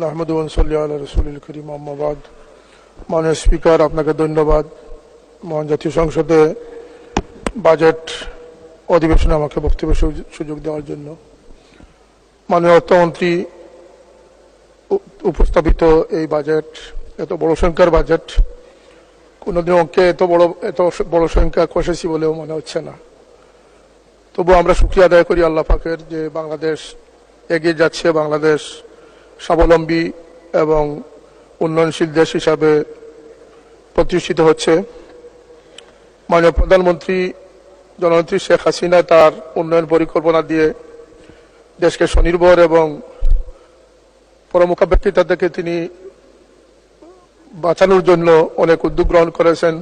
নাহমাদু ওয়া নুসাল্লি আলা রাসূলিল কারীম, আম্মা বাদ। মাননীয় স্পিকার, আপনাকে ধন্যবাদ মহান জাতীয় সংসদে বাজেট অধিবেশনে আমাকে বক্তব্যের সুযোগ দেওয়ার জন্য। মাননীয় অর্থমন্ত্রী উপস্থাপিত এই বাজেট এত বড় সংখ্যার বাজেট, কোনোদিন অঙ্কে এত বড় সংখ্যা কষেছি বলেও মনে হচ্ছে না। তবু আমরা শুকরিয়া আদায় করি আল্লাহ পাকের যে বাংলাদেশ এগিয়ে যাচ্ছে, বাংলাদেশ স্বাবলম্বী এবং উন্নয়নশীল দেশ হিসাবে প্রতিষ্ঠিত হচ্ছে। মাননীয় প্রধানমন্ত্রী জননেত্রী শেখ হাসিনা তার উন্নয়ন পরিকল্পনা দিয়ে দেশকে স্বনির্ভর এবং পরমুখাপেক্ষিতা থেকে তিনি বাঁচানোর জন্য অনেক উদ্যোগ গ্রহণ করেছেন।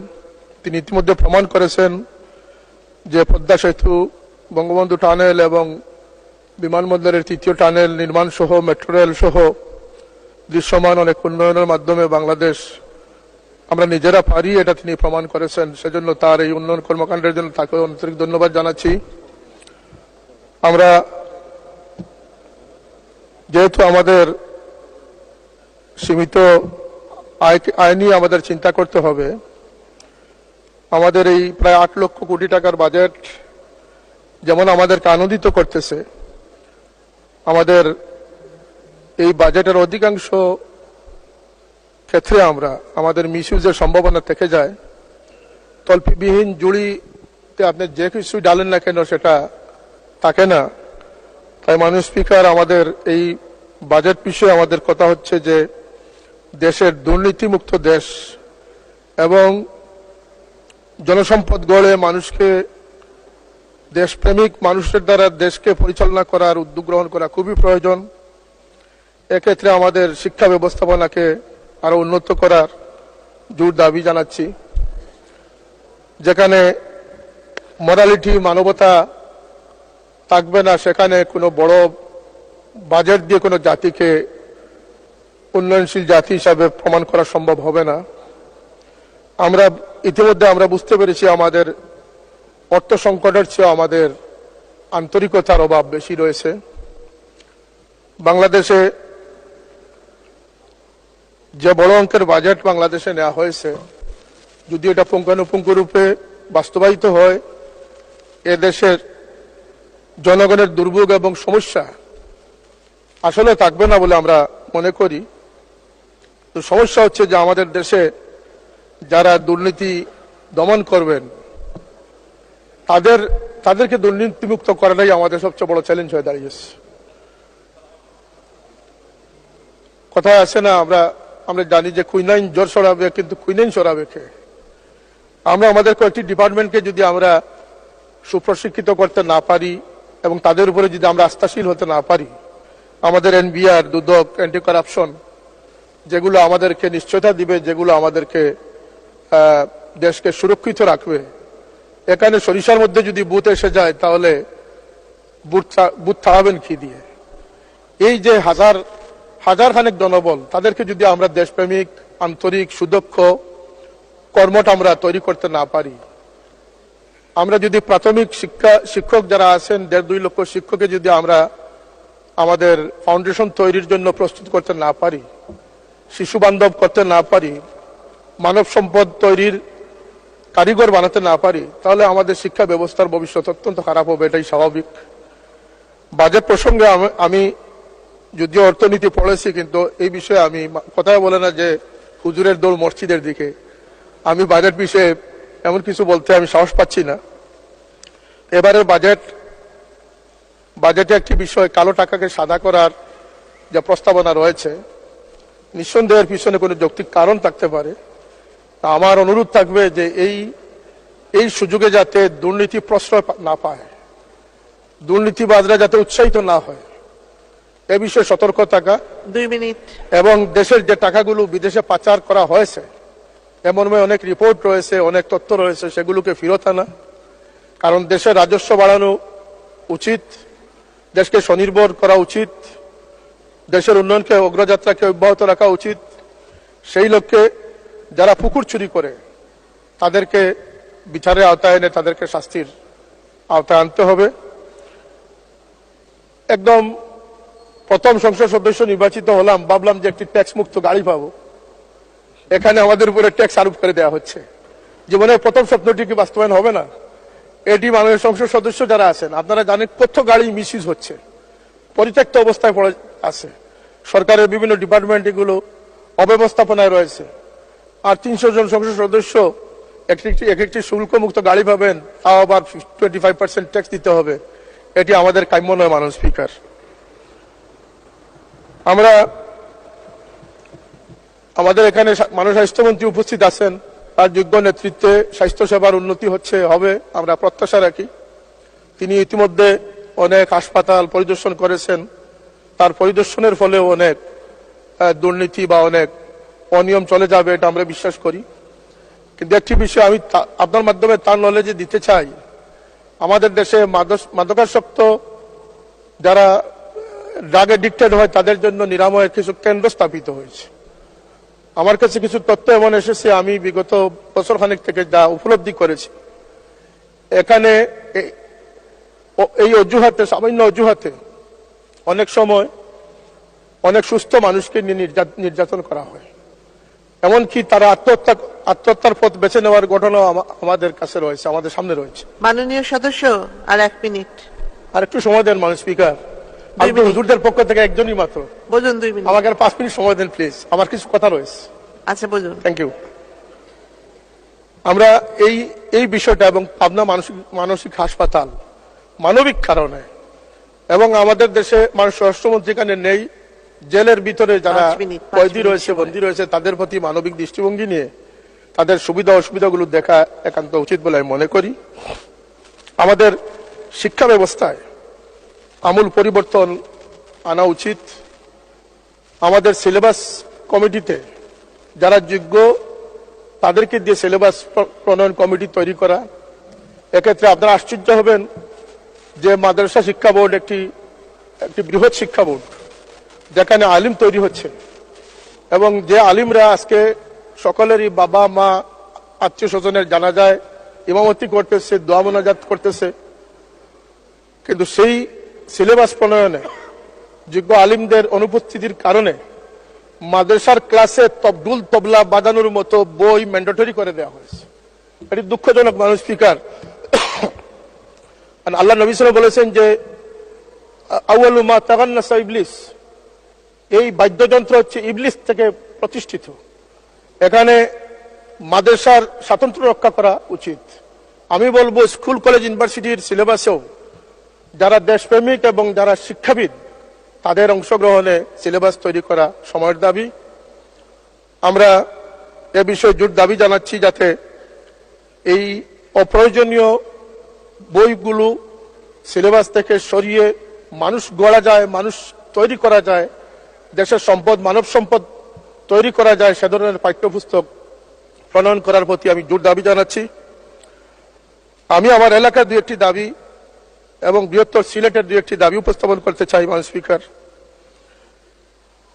তিনি ইতিমধ্যে প্রমাণ করেছেন যে পদ্মা সেতু, বঙ্গবন্ধু টানেল এবং বিমানবন্দরের তৃতীয় টানেল নির্মাণ সহ মেট্রো রেল সহ দৃশ্যমান অনেক উন্নয়নের মাধ্যমে বাংলাদেশ আমরা নিজেরা পারি, এটা তিনি প্রমাণ করেছেন। সেজন্য তার এই উন্নয়ন কর্মকাণ্ডের জন্য তাকে আন্তরিক ধন্যবাদ জানাচ্ছি। আমরা যেহেতু আমাদের সীমিত আয় নিয়ে আমাদের চিন্তা করতে হবে, আমাদের এই প্রায় 8 লক্ষ কোটি টাকার বাজেট যেমন আমাদেরকে আনন্দিত করতেছে, আমাদের এই বাজেটের অধিকাংশ ক্ষেত্রে আমাদের মিসইউজের সম্ভাবনা থেকে যায়। তল্পিবিহীন জুড়িতে আপনি যে কিছুই ডালেন না কেন সেটা থাকে না। তাই মাননীয় স্পিকার, আমাদের এই বাজেট বিষয়ে আমাদের কথা হচ্ছে যে দেশের দুর্নীতিমুক্ত দেশ এবং জনসম্পদ গড়ে মানুষকে, দেশপ্রেমিক মানুষের দ্বারা দেশকে পরিচালনা করার উদ্যোগ গ্রহণ করা খুবই প্রয়োজন। এক্ষেত্রে আমাদের শিক্ষা ব্যবস্থাপনাকে আরো উন্নত করার জোর দাবি জানাচ্ছি। যেখানে মরালিটি, মানবতা থাকবে না, সেখানে কোনো বড় বাজেট দিয়ে কোনো জাতিকে উন্নয়নশীল জাতি হিসাবে প্রমাণ করা সম্ভব হবে না। ইতিমধ্যে আমরা বুঝতে পেরেছি আমাদের অর্থ সংকটের চেয়ে আমাদের আন্তরিকতার অভাব বেশি রয়েছে। বাংলাদেশে যে বড় অঙ্কের বাজেট বাংলাদেশে নেওয়া হয়েছে, যদি এটা পুঙ্খানুপুঙ্খ রূপে বাস্তবায়িত হয়, এ দেশের জনগণের দুর্ভোগ এবং সমস্যা আসলে থাকবে না বলে আমরা মনে করি। তো সমস্যা হচ্ছে যে আমাদের দেশে যারা দুর্নীতি দমন করবেন তাদেরকে দুর্নীতিমুক্ত করাটাই আমাদের সবচেয়ে বড় চ্যালেঞ্জ হয়ে দাঁড়িয়েছে। কথায় আছে না, আমরা জানি যে কুইনাইন জ্বর সরাবে, কিন্তু কুইনাইন সরাবে কে? আমরা আমাদের কয়েকটি ডিপার্টমেন্টকে যদি আমরা সুপ্রশিক্ষিত করতে না পারি এবং তাদের উপরে যদি আমরা আস্থাশীল হতে না পারি, আমাদের এনবিআর, দুদক, অ্যান্টি কারাপশন, যেগুলো আমাদেরকে নিশ্চয়তা দিবে, যেগুলো আমাদেরকে দেশকে সুরক্ষিত রাখবে, এখানে সরিষার মধ্যে যদি বুথ এসে যায় তাহলে বুথ থামাবেন কি দিয়ে? এই যে হাজার খানেক জনবল, তাদেরকে যদি আমরা দেশপ্রেমিক, আন্তরিক, সুদক্ষ কর্মটা আমরা তৈরি করতে না পারি, আমরা যদি প্রাথমিক শিক্ষক যারা আছেন 1.5-2 লক্ষ শিক্ষককে যদি আমরা আমাদের ফাউন্ডেশন তৈরির জন্য প্রস্তুত করতে না পারি, শিশু বান্ধব করতে না পারি, মানব সম্পদ তৈরির কারিগর বানাতে না পারি, তাহলে আমাদের শিক্ষা ব্যবস্থার ভবিষ্যৎ অত্যন্ত খারাপ হবে, এটাই স্বাভাবিক। বাজেট প্রসঙ্গে আমি যদিও অর্থনীতি পড়েছি, কিন্তু এই বিষয়ে আমি কথাই বলে না যে হুজুরের দৌড় মসজিদের দিকে। আমি বাজেট বিষয়ে এমন কিছু বলতে আমি সাহস পাচ্ছি না। এবারের বাজেটে একটি বিষয়, কালো টাকাকে সাদা করার যে প্রস্তাবনা রয়েছে, নিঃসন্দেহের পিছনে কোনো যৌক্তিক কারণ থাকতে পারে। আমার অনুরোধ থাকবে যে এই সুযোগে যাতে দুর্নীতি প্রশ্রয় না পায়, দুর্নীতিবাজরা যাতে উৎসাহিত না হয়, এ বিষয়ে সতর্ক থাকা। 2 মিনিট। এবং দেশের যে টাকাগুলো বিদেশে পাচার করা হয়েছে, এমন অনেক রিপোর্ট রয়েছে, অনেক তথ্য রয়েছে, সেগুলোকে ফেরত আনা। কারণ দেশের রাজস্ব বাড়ানো উচিত, দেশকে স্বনির্ভর করা উচিত, দেশের উন্নয়নকে, অগ্রযাত্রাকে অব্যাহত রাখা উচিত। সেই লক্ষ্যে যারা পুকুর চুরি করে তাদেরকে বিচারের আওতায় এনে তাদেরকে শাস্তির আওতায় আনতে হবে। একদম প্রথম সংসদ সদস্য নির্বাচিত হলাম, ভাবলাম যে একটি ট্যাক্স মুক্ত গাড়ি পাবো। এখানে আমাদের উপরে ট্যাক্স আরোপ করে দেওয়া হচ্ছে। জীবনের প্রথম স্বপ্নটি কি বাস্তবায়ন হবে না? এটি মাননীয় সংসদ সদস্য যারা আছেন, আপনারা জানেন কত গাড়ি মিসইউজ হচ্ছে, পরিত্যক্ত অবস্থায় পড়ে আছে। সরকারের বিভিন্ন ডিপার্টমেন্ট এগুলো অব্যবস্থাপনায় রয়েছে। আর 300 জন সংসদ সদস্য একটি শুল্কমুক্ত গাড়ি পাবেন, তাও আবার 25% ট্যাক্স দিতে হবে। এটি আমাদের কাম্য নয় মাননীয় স্পিকার। আমরা আমাদের এখানে মাননীয় স্বাস্থ্যমন্ত্রী উপস্থিত আছেন, তার যোগ্য নেতৃত্বে স্বাস্থ্যসেবার উন্নতি হবে, আমরা প্রত্যাশা রাখি। তিনি ইতিমধ্যে অনেক হাসপাতাল পরিদর্শন করেছেন, তার পরিদর্শনের ফলে অনেক দুর্নীতি বা অনেক অনিয়ম চলে যাবে, এটা আমরা বিশ্বাস করি। কিন্তু একটি বিষয় আমি আপনার মাধ্যমে তার নলেজে দিতে চাই, আমাদের দেশে মাদকাসক্ত যারা ড্রাগ এডিক্টেড হয় তাদের জন্য নিরাময়ের কিছু কেন্দ্র স্থাপিত হয়েছে। আমার কাছে কিছু তথ্য এমন এসেছে, আমি বিগত বছরখানেক থেকে যা উপলব্ধি করেছি, এখানে এই অজুহাতে, সামান্য অজুহাতে অনেক সময় অনেক সুস্থ মানুষকে নিয়ে নির্যাতন করা হয়। এমনকি তারা আত্মহত্যার পথ বেছে নেওয়ার ঘটনা আমাদের কাছে রয়েছে, আমাদের সামনে রয়েছে। মাননীয় সদস্য, আর 1 মিনিট। আর একটু সময় দেন মাননীয় স্পিকার। আপনি হুজুরদের পক্ষ থেকে একজনই মাত্র, বুঝুন 2 মিনিট। আমাকে আর 5 মিনিট সময় দেন প্লিজ, আমার কিছু কথা রয়েছে। আচ্ছা, বুঝুন। Thank you. আমরা এই বিষয়টা এবং পাবনা মানসিক হাসপাতাল মানবিক কারণে, এবং আমাদের দেশে মাননীয় স্বরাষ্ট্রমন্ত্রী এখানে নেই, জেলের ভিতরে যারা কয়েদি রয়েছে, বন্দী রয়েছে, তাদের প্রতি মানবিক দৃষ্টিভঙ্গি নিয়ে তাদের সুবিধা অসুবিধাগুলো দেখা একান্ত উচিত বলে আমি মনে করি। আমাদের শিক্ষা ব্যবস্থায় আমূল পরিবর্তন আনা উচিত। আমাদের সিলেবাস কমিটিতে যারা যোগ্য তাদেরকে দিয়ে সিলেবাস প্রণয়ন কমিটি তৈরি করা। এক্ষেত্রে আপনারা আশ্চর্য হবেন যে মাদ্রাসা শিক্ষা বোর্ড একটি বৃহৎ শিক্ষা বোর্ড, যেখানে আলিম তৈরি হচ্ছে, এবং যে আলিমরা আজকে সকলেরই বাবা মা আত্মীয় স্বজনের জানাজায় ইমামতি করতেছে, দোয়া মোনাজাত করতেছে, কিন্তু সেই সিলেবাস প্রণয়নে যোগ্য আলিমদের অনুপস্থিতির কারণে মাদ্রাসার ক্লাসে তবদুল তবলা বাজানোর মতো বই ম্যান্ডেটরি করে দেওয়া হয়েছে। এটি দুঃখজনক মাননীয় স্পিকার। আল্লাহ নবী সাল্লাল্লাহু আলাইহি ওয়াসাল্লাম বলেছেন যে আউয়ালু মা তাগান্নাসা ইবলিস, এই বাদ্যযন্ত্র হচ্ছে ইবলিস থেকে প্রতিষ্ঠিত। এখানে মাদ্রাসার স্বাতন্ত্র্য রক্ষা করা উচিত। আমি বলবো স্কুল কলেজ ইউনিভার্সিটির সিলেবাসেও যারা দেশপ্রেমিক এবং যারা শিক্ষাবিদ তাদের অংশগ্রহণে সিলেবাস তৈরি করা সময়ের দাবি। আমরা এ বিষয়ে জোর দাবি জানাচ্ছি যাতে এই অপ্রয়োজনীয় বইগুলো সিলেবাস থেকে সরিয়ে মানুষ গড়া যায়, মানুষ তৈরি করা যায়, দেশের সম্পদ মানব সম্পদ তৈরি করা যায়, সে ধরনের পাঠ্যপুস্তক প্রণয়ন করার প্রতি আমি জোর দাবি জানাচ্ছি। আমি আমার এলাকার 2-1টি দাবি এবং বৃহত্তর সিলেটের 2-1টি দাবি উপস্থাপন করতে চাই মাননীয় স্পিকার।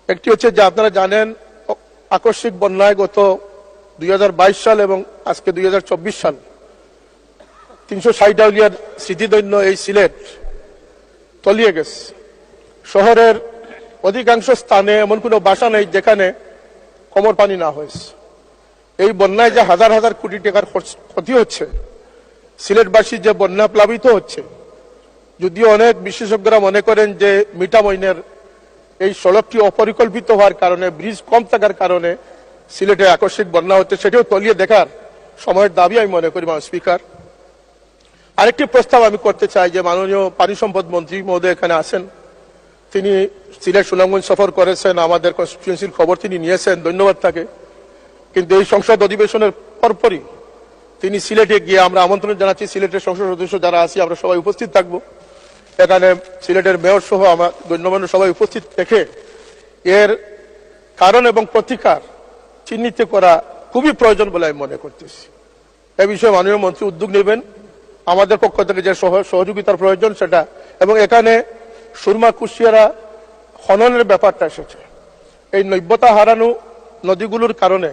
একটি হচ্ছে যে আপনারা জানেন আকস্মিক বন্যায় গত 2022 সাল এবং আজকে 2024 সাল 360 আউলিয়ার স্মৃতিধন্য এই সিলেট তলিয়ে গেছে। শহরের অধিকাংশ স্থানে এমন কোনো বাসা নেই যেখানে কোমর পানি না হয়েছে। এই বন্যায় যে হাজার হাজার কোটি টাকার ক্ষতি হচ্ছে, সিলেটবাসী যে বন্যা প্লাবিত হচ্ছে, যদিও অনেক বিশেষজ্ঞরা মনে করেন যে মিঠামইনের এই সড়কটি অপরিকল্পিত হওয়ার কারণে, ব্রিজ কম থাকার কারণে সিলেটে আকস্মিক বন্যা হচ্ছে, সেটাও তলিয়ে দেখার সময়ের দাবি আমি মনে করি মাননীয় স্পিকার। আরেকটি প্রস্তাব আমি করতে চাই যে মাননীয় পানি সম্পদ মন্ত্রী মহোদয় এখানে আছেন, তিনি সিলেট সুনামগঞ্জ সফর করেছেন, আমাদের কনস্টিটিউয়েন্সির খবর তিনি নিয়েছেন, ধন্যবাদ তাকে। কিন্তু এই সংসদ অধিবেশনের পরপরই তিনি সিলেটে গিয়ে, আমরা আমন্ত্রণ জানাচ্ছি সিলেটের সংসদ সদস্য যারা আছি আমরা সবাই উপস্থিত থাকবো, এখানে সিলেটের মেয়র সহ আমার গণ্যমান্য সবাই উপস্থিত থেকে এর কারণ এবং প্রতিকার চিহ্নিত করা খুবই প্রয়োজন বলে আমি মনে করতেছি। এ বিষয়ে মাননীয় মন্ত্রী উদ্যোগ নেবেন, আমাদের পক্ষ থেকে যে সহযোগিতার প্রয়োজন সেটা। এবং এখানে সুরমা কুশিয়ারা খননের ব্যাপারটা এসেছে, এই নৈবতা হারানো নদীগুলোর কারণে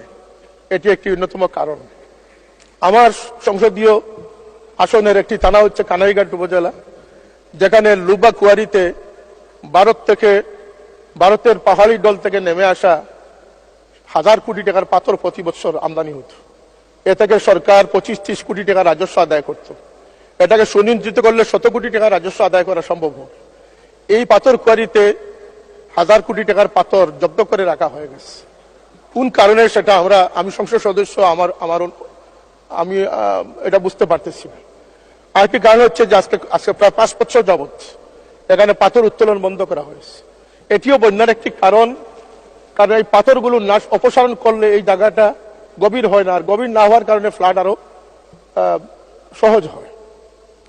এটি একটি অন্যতম কারণ। আমার সংসদীয় আসনের একটি থানা হচ্ছে কানাইঘাট উপজেলা, যেখানে লুবা কুয়ারিতে ভারত থেকে ভারতের পাহাড়ি ডল থেকে নেমে আসা 1000 কোটি টাকার পাথর প্রতি বছর আমদানি হতো। এ থেকে সরকার 25-30 কোটি টাকা রাজস্ব আদায় করত। এটাকে সুনিয়ন্ত্রিত করলে 100 কোটি টাকা রাজস্ব আদায় করা সম্ভব হবে। এই পাথর কোয়ারিতে 1000 কোটি টাকার পাথর জব্দ করে রাখা হয়ে গেছে। কোন কারণে সেটা আমি সংসদ সদস্য আমি এটা বুঝতে পারতেছি না। আরেকটি কারণ হচ্ছে যে আজকে প্রায় 5 বছর যাবত এখানে পাথর উত্তোলন বন্ধ করা হয়েছে। এটিও বন্যার একটি কারণ এই পাথরগুলো অপসারণ করলে এই জায়গাটা গভীর হয় না, আর গভীর না হওয়ার কারণে ফ্লাড আরো সহজ হয়।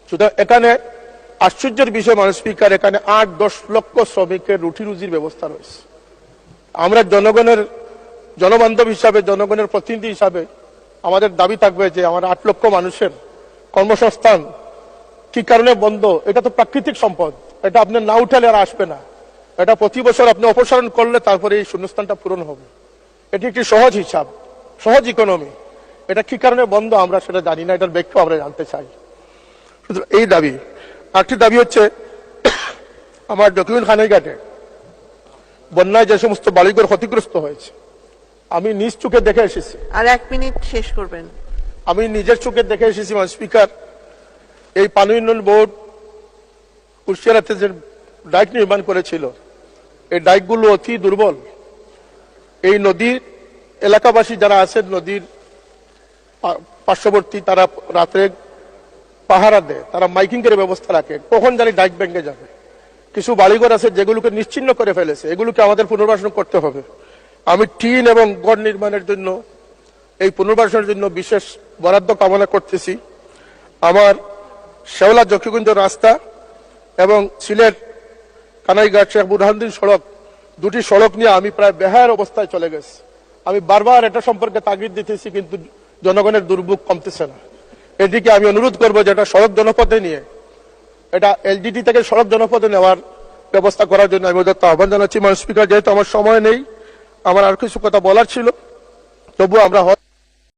সুতরাং এখানে আশ্চর্যের বিষয় মাননীয় স্পিকার, এখানে 8-10 লক্ষ শ্রমিকের রুটি রুজির ব্যবস্থা রয়েছে। আমরা জনবান্ধব হিসাবে, জনগণের প্রতিনিধি হিসাবে আমাদের দাবি থাকবে যে আমার 8 লক্ষ মানুষের কর্মসংস্থান কি কারণে বন্ধ? এটা তো প্রাকৃতিক সম্পদ, এটা আপনি না উঠালে আর আসবে না। এটা প্রতি বছর আপনি অপসারণ করলে তারপরে এই শূন্যস্থানটা পূরণ হবে। এটি একটি সহজ হিসাব, সহজ ইকোনমি। এটা কি কারণে বন্ধ আমরা সেটা জানি না, এটার ব্যাখ্যা আমরা জানতে চাই। এই দাবি। আরেকটি দাবি হচ্ছে আমার ডকুমেন্ট খানাইঘাটে বন্যায় যে সমস্ত বাড়িঘর ক্ষতিগ্রস্ত হয়েছে, আমি নিজ চোখে দেখে এসেছি। আর 1 মিনিট শেষ করবেন। আমি নিজের চোখে দেখে এসেছি মাননীয় স্পিকার, এই পানি উন্নয়ন বোর্ড কুশিয়ারাতে যে ডাইক নির্মাণ করেছিল, এই ডাইকগুলো অতি দুর্বল। এই নদীর এলাকাবাসী যারা আছেন নদীর পার্শ্ববর্তী, তারা রাত্রে পাহারা দেয়, তারা মাইকিং করে ব্যবস্থা রাখে, কখন জানি ডাইক ভেঙে যাবে। কিছু বাড়িঘর আছে যেগুলোকে নিশ্চিহ্ন করে ফেলেছে, এগুলোকে আমাদের পুনর্বাসন করতে হবে। আমি টিন এবং গড় নির্মাণের জন্য, এই পুনর্বাসনের জন্য বিশেষ বরাদ্দ কামনা করতেছি। আমার শেওলা জকিগঞ্জ রাস্তা এবং সিলেট কানাইঘাট শেখ বুরহানুদ্দিন সড়ক, দুটি সড়ক নিয়ে আমি প্রায় বেহায়ার অবস্থায় চলে গেছি। আমি বারবার এটা সম্পর্কে তাগিদ দিতেছি, কিন্তু জনগণের দুর্ভোগ কমতেছে না। এদিকে আমি অনুরোধ করবো যে এটা সড়ক জনপথে নিয়ে, এটা এলজিডি থেকে সড়ক জনপথে নেওয়ার ব্যবস্থা করার জন্য আমি ওদের আহ্বান জানাচ্ছি। মাননীয় স্পিকার, যেহেতু আমার সময় নেই, আমার আর কিছু কথা বলার ছিল, তবুও আমরা